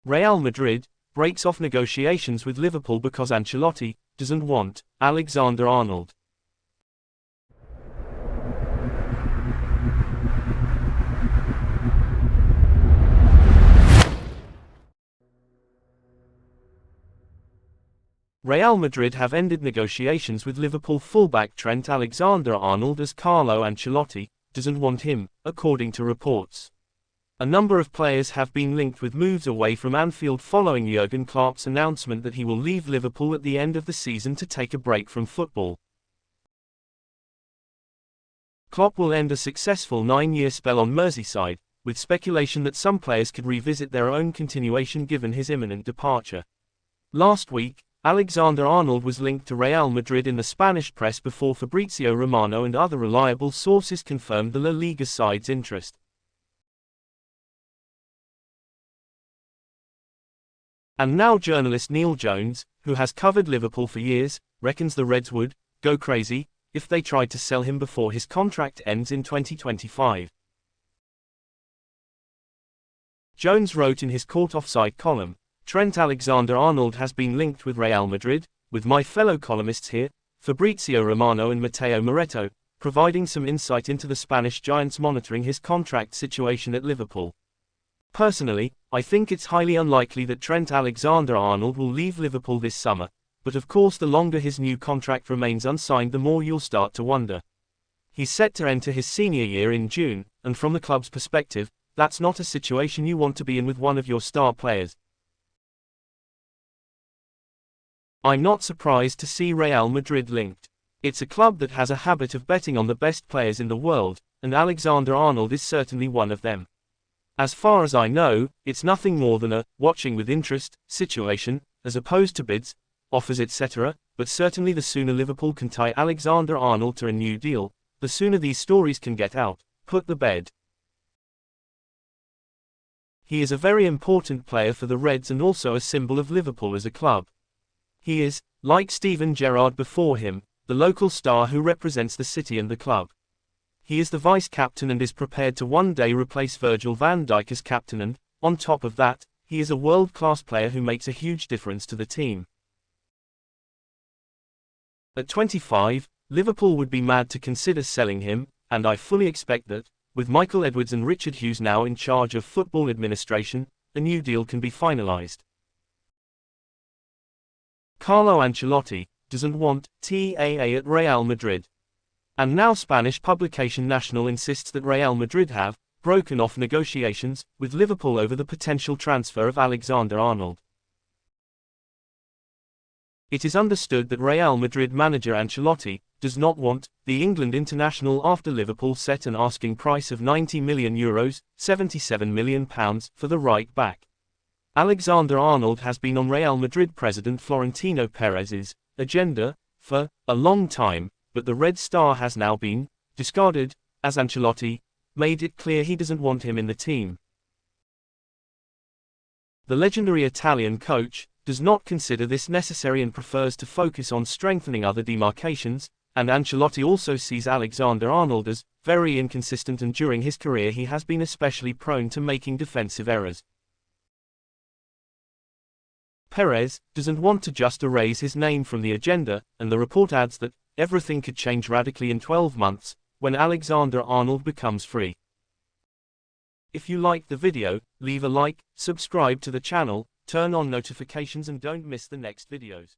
Real Madrid breaks off negotiations with Liverpool because Ancelotti doesn't want Alexander-Arnold. Real Madrid have ended negotiations with Liverpool fullback Trent Alexander-Arnold as Carlo Ancelotti doesn't want him, according to reports. A number of players have been linked with moves away from Anfield following Jurgen Klopp's announcement that he will leave Liverpool at the end of the season to take a break from football. Klopp will end a successful 9-year spell on Merseyside, with speculation that some players could revisit their own continuation given his imminent departure. Last week, Alexander-Arnold was linked to Real Madrid in the Spanish press before Fabrizio Romano and other reliable sources confirmed the La Liga side's interest. And now journalist Neil Jones, who has covered Liverpool for years, reckons the Reds would go crazy if they tried to sell him before his contract ends in 2025. Jones wrote in his Caught Offside column, "Trent Alexander-Arnold has been linked with Real Madrid, with my fellow columnists here, Fabrizio Romano and Matteo Moretto, providing some insight into the Spanish giants monitoring his contract situation at Liverpool. Personally, I think it's highly unlikely that Trent Alexander-Arnold will leave Liverpool this summer, but of course the longer his new contract remains unsigned the more you'll start to wonder. He's set to enter his senior year in June, and from the club's perspective, that's not a situation you want to be in with one of your star players. I'm not surprised to see Real Madrid linked. It's a club that has a habit of betting on the best players in the world, and Alexander-Arnold is certainly one of them. As far as I know, it's nothing more than a watching with interest situation, as opposed to bids, offers etc., but certainly the sooner Liverpool can tie Alexander-Arnold to a new deal, the sooner these stories can get out, put the bed. He is a very important player for the Reds and also a symbol of Liverpool as a club. He is, like Steven Gerrard before him, the local star who represents the city and the club. He is the vice-captain and is prepared to one day replace Virgil van Dijk as captain and, on top of that, he is a world-class player who makes a huge difference to the team. At 25, Liverpool would be mad to consider selling him, and I fully expect that, with Michael Edwards and Richard Hughes now in charge of football administration, a new deal can be finalised. Carlo Ancelotti doesn't want TAA at Real Madrid. And now Spanish publication Nacional insists that Real Madrid have broken off negotiations with Liverpool over the potential transfer of Alexander-Arnold. It is understood that Real Madrid manager Ancelotti does not want the England international after Liverpool set an asking price of €90 million, £77 million for the right back. Alexander-Arnold has been on Real Madrid president Florentino Perez's agenda for a long time, but the Red Star has now been discarded, as Ancelotti made it clear he doesn't want him in the team. The legendary Italian coach does not consider this necessary and prefers to focus on strengthening other demarcations, and Ancelotti also sees Alexander-Arnold as very inconsistent, and during his career he has been especially prone to making defensive errors. Perez doesn't want to just erase his name from the agenda, and the report adds that everything could change radically in 12 months, when Alexander-Arnold becomes free. If you liked the video, leave a like, subscribe to the channel, turn on notifications and don't miss the next videos.